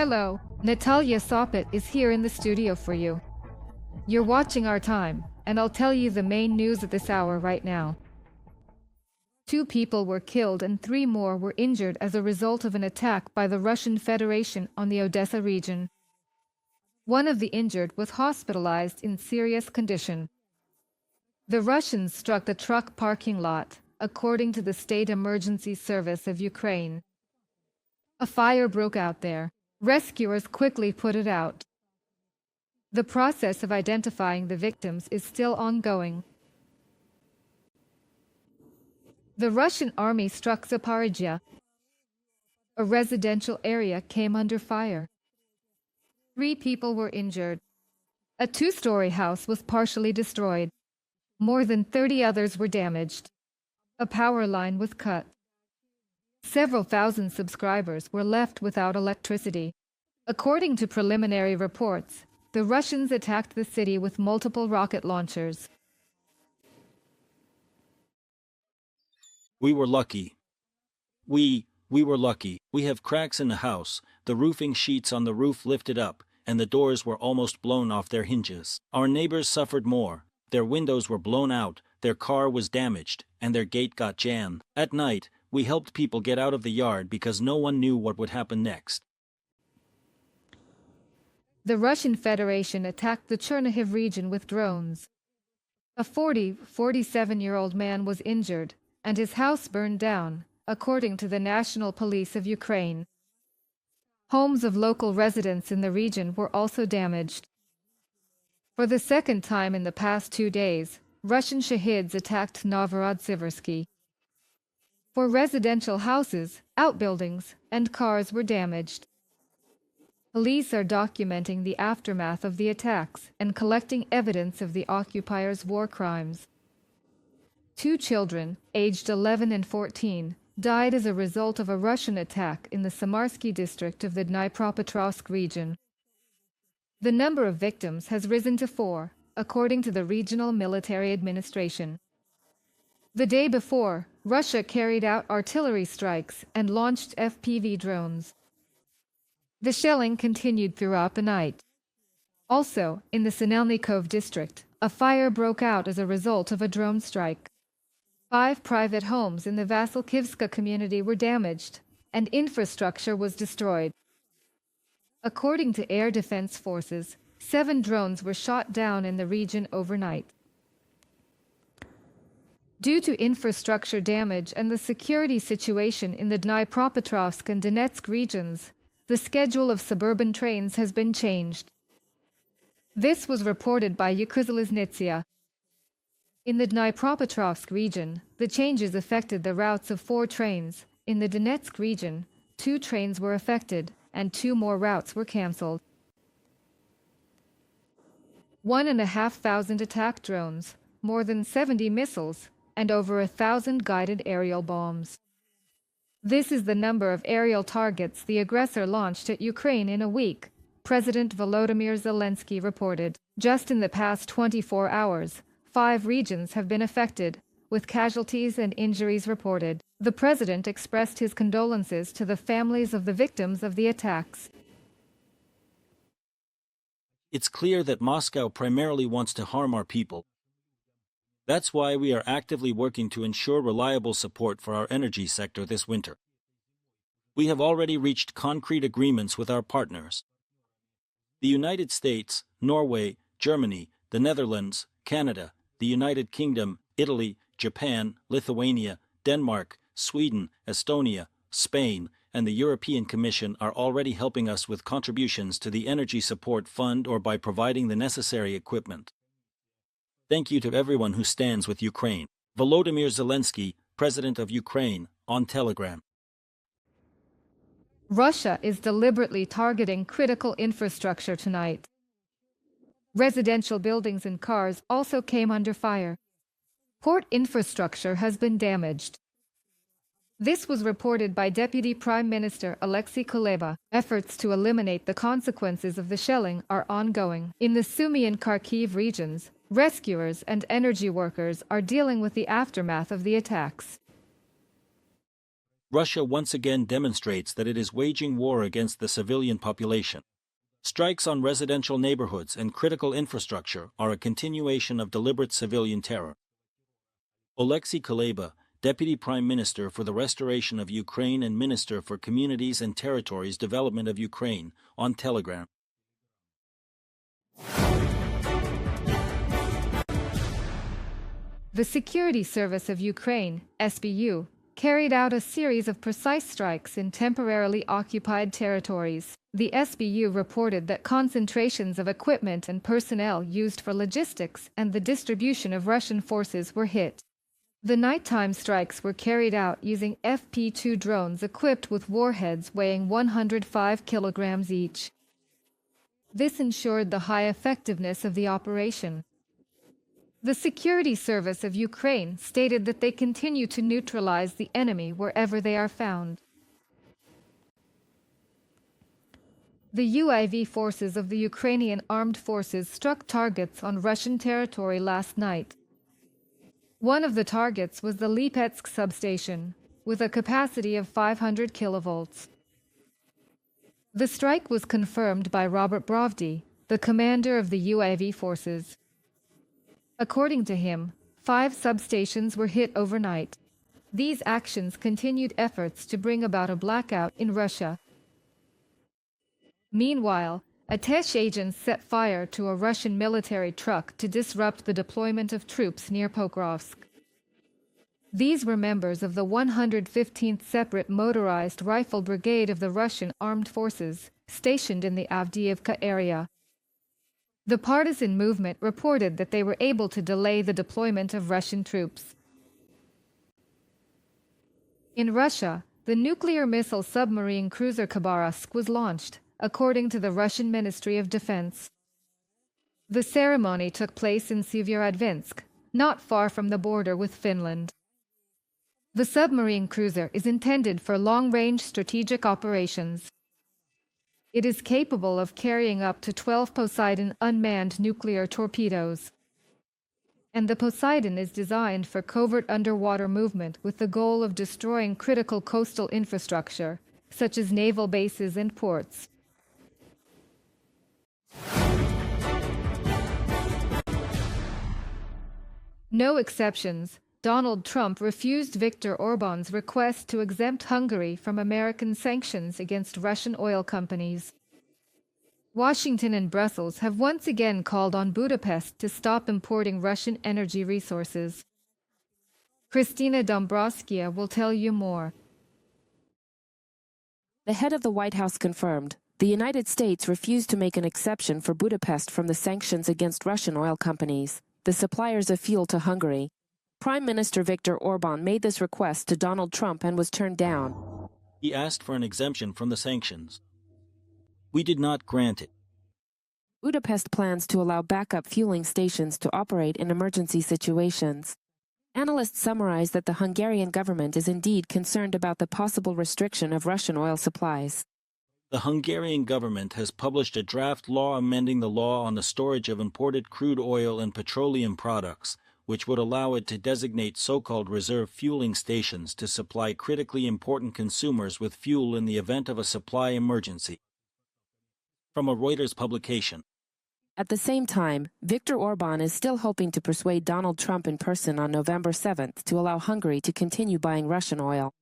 Hello, Natalia Sopit is here in the studio for you. You're watching Our Time, and I'll tell you the main news at this hour right now. 2 people were killed and 3 more were injured as a result of an attack by the Russian Federation on the Odesa region. One of the injured was hospitalized in serious condition. The Russians struck the truck parking lot, according to the State Emergency Service of Ukraine. A fire broke out there. Rescuers quickly put it out. The process of identifying the victims is still ongoing. The Russian army struck Zaporizhzhia. A residential area came under fire. 3 people were injured. A 2-story house was partially destroyed. More than 30 others were damaged. A power line was cut. Several thousand subscribers were left without electricity. According to preliminary reports, the Russians attacked the city with multiple rocket launchers. We were lucky. We were lucky. We have cracks in the house, the roofing sheets on the roof lifted up, and the doors were almost blown off their hinges. Our neighbors suffered more. Their windows were blown out, their car was damaged, and their gate got jammed. At night, we helped people get out of the yard because no one knew what would happen next. The Russian Federation attacked the Chernihiv region with drones. A 47-year-old man was injured, and his house burned down, according to the National Police of Ukraine. Homes of local residents in the region were also damaged. For the second time in the past 2 days, Russian shahids attacked Novorossiysk. 4 residential houses, outbuildings, and cars were damaged. Police are documenting the aftermath of the attacks and collecting evidence of the occupiers' war crimes. 2 children, aged 11 and 14, died as a result of a Russian attack in the Samarskyi district of the Dnipropetrovsk region. The number of victims has risen to 4, according to the regional military administration. The day before, Russia carried out artillery strikes and launched FPV drones. The shelling continued throughout the night. Also, in the Sinelnikov district, a fire broke out as a result of a drone strike. 5 private homes in the Vasilkivska community were damaged, and infrastructure was destroyed. According to Air Defense Forces, 7 drones were shot down in the region overnight. Due to infrastructure damage and the security situation in the Dnipropetrovsk and Donetsk regions, the schedule of suburban trains has been changed. This was reported by Ukrzaliznytsia. In the Dnipropetrovsk region, the changes affected the routes of 4 trains. In the Donetsk region, 2 trains were affected, and 2 more routes were cancelled. 1,500 attack drones, more than 70 missiles, and over 1,000 guided aerial bombs. This is the number of aerial targets the aggressor launched at Ukraine in a week, President Volodymyr Zelensky reported. Just in the past 24 hours, 5 regions have been affected, with casualties and injuries reported. The president expressed his condolences to the families of the victims of the attacks. It's clear that Moscow primarily wants to harm our people. That's why we are actively working to ensure reliable support for our energy sector this winter. We have already reached concrete agreements with our partners. The United States, Norway, Germany, the Netherlands, Canada, the United Kingdom, Italy, Japan, Lithuania, Denmark, Sweden, Estonia, Spain, and the European Commission are already helping us with contributions to the Energy Support Fund or by providing the necessary equipment. Thank you to everyone who stands with Ukraine. Volodymyr Zelensky, President of Ukraine, on Telegram. Russia is deliberately targeting critical infrastructure tonight. Residential buildings and cars also came under fire. Port infrastructure has been damaged. This was reported by Deputy Prime Minister Alexei Kuleba. Efforts to eliminate the consequences of the shelling are ongoing. In the Sumy and Kharkiv regions, rescuers and energy workers are dealing with the aftermath of the attacks. Russia once again demonstrates that it is waging war against the civilian population. Strikes on residential neighborhoods and critical infrastructure are a continuation of deliberate civilian terror. Oleksiy Kuleba, Deputy Prime Minister for the Restoration of Ukraine and Minister for Communities and Territories Development of Ukraine, on Telegram. The Security Service of Ukraine, SBU, carried out a series of precise strikes in temporarily occupied territories. The SBU reported that concentrations of equipment and personnel used for logistics and the distribution of Russian forces were hit. The nighttime strikes were carried out using FP2 drones equipped with warheads weighing 105 kilograms each. This ensured the high effectiveness of the operation. The Security Service of Ukraine stated that they continue to neutralize the enemy wherever they are found. The UAV forces of the Ukrainian armed forces struck targets on Russian territory last night. One of the targets was the Lipetsk substation, with a capacity of 500 kilovolts. The strike was confirmed by Robert Brovdy, the commander of the UAV forces. According to him, 5 substations were hit overnight. These actions continued efforts to bring about a blackout in Russia. Meanwhile, Atesh agents set fire to a Russian military truck to disrupt the deployment of troops near Pokrovsk. These were members of the 115th Separate Motorized Rifle Brigade of the Russian Armed Forces, stationed in the Avdiivka area. The partisan movement reported that they were able to delay the deployment of Russian troops. In Russia, the nuclear missile submarine cruiser Khabarovsk was launched, according to the Russian Ministry of Defense. The ceremony took place in Severodvinsk, not far from the border with Finland. The submarine cruiser is intended for long-range strategic operations. It is capable of carrying up to 12 Poseidon unmanned nuclear torpedoes. And the Poseidon is designed for covert underwater movement with the goal of destroying critical coastal infrastructure, such as naval bases and ports. No exceptions. Donald Trump refused Viktor Orbán's request to exempt Hungary from American sanctions against Russian oil companies. Washington and Brussels have once again called on Budapest to stop importing Russian energy resources. Kristina Dombrovskaya will tell you more. The head of the White House confirmed the United States refused to make an exception for Budapest from the sanctions against Russian oil companies, the suppliers of fuel to Hungary. Prime Minister Viktor Orbán made this request to Donald Trump and was turned down. He asked for an exemption from the sanctions. We did not grant it. Budapest plans to allow backup fueling stations to operate in emergency situations. Analysts summarize that the Hungarian government is indeed concerned about the possible restriction of Russian oil supplies. The Hungarian government has published a draft law amending the law on the storage of imported crude oil and petroleum products, which would allow it to designate so-called reserve fueling stations to supply critically important consumers with fuel in the event of a supply emergency. From a Reuters publication. At the same time, Viktor Orbán is still hoping to persuade Donald Trump in person on November 7th to allow Hungary to continue buying Russian oil.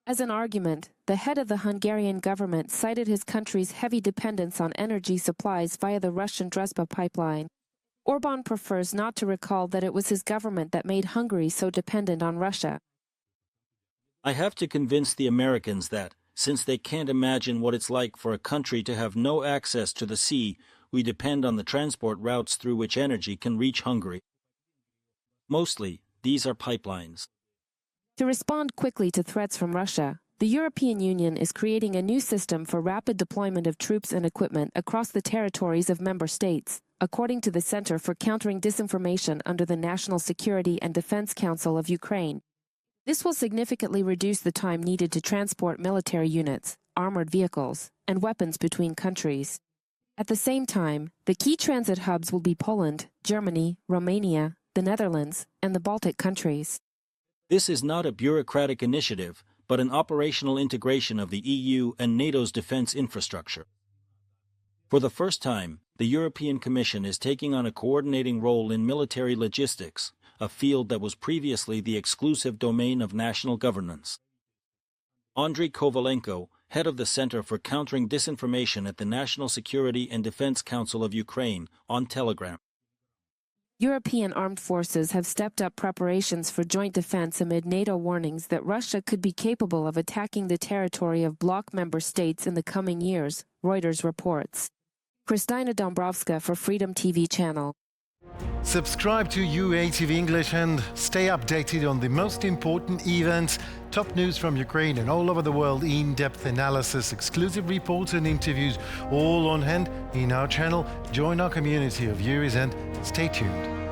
As an argument, the head of the Hungarian government cited his country's heavy dependence on energy supplies via the Russian Druzhba pipeline. Orbán prefers not to recall that it was his government that made Hungary so dependent on Russia. I have to convince the Americans that, since they can't imagine what it's like for a country to have no access to the sea, we depend on the transport routes through which energy can reach Hungary. Mostly, these are pipelines. To respond quickly to threats from Russia, the European Union is creating a new system for rapid deployment of troops and equipment across the territories of member states, according to the Center for Countering Disinformation under the National Security and Defense Council of Ukraine. This will significantly reduce the time needed to transport military units, armored vehicles, and weapons between countries. At the same time, the key transit hubs will be Poland, Germany, Romania, the Netherlands, and the Baltic countries. This is not a bureaucratic initiative, but an operational integration of the EU and NATO's defense infrastructure. For the first time, the European Commission is taking on a coordinating role in military logistics, a field that was previously the exclusive domain of national governments. Andriy Kovalenko, head of the Center for Countering Disinformation at the National Security and Defense Council of Ukraine, on Telegram. European armed forces have stepped up preparations for joint defense amid NATO warnings that Russia could be capable of attacking the territory of bloc member states in the coming years, Reuters reports. Kristina Dombrovska for Freedom TV channel. Subscribe to UATV English and stay updated on the most important events, top news from Ukraine and all over the world, in-depth analysis, exclusive reports and interviews, all on hand in our channel. Join our community of viewers and stay tuned.